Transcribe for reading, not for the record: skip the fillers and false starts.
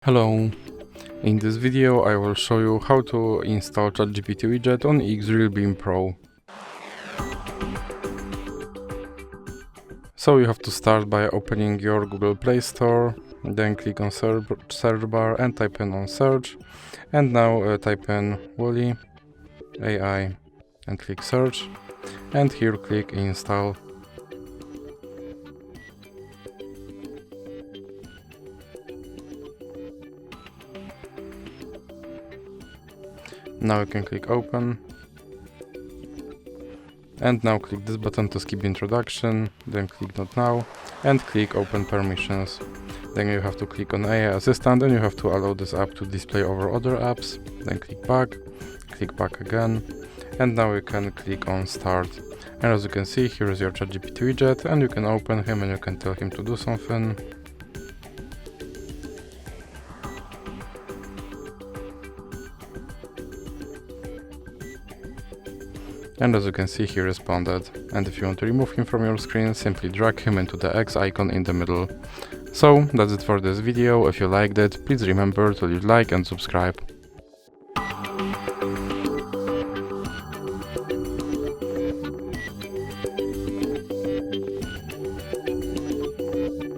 Hello! In this video I will show you how to install ChatGPT Widget on XREAL Beam Pro. So you have to start by opening your Google Play Store, then click on search bar and type in on search, and now type in Wally AI and click search, and here click install. Now you can click open, and now click this button to skip introduction, then click not now and click open permissions. Then you have to click on AI assistant and you have to allow this app to display over other apps, then click back again, and now you can click on start. And as you can see, here is your ChatGPT widget, and you can open him and you can tell him to do something. And as you can see, he responded. And if you want to remove him from your screen, simply drag him into the X icon in the middle. So that's it for this video. If you liked it, please remember to leave a like and subscribe.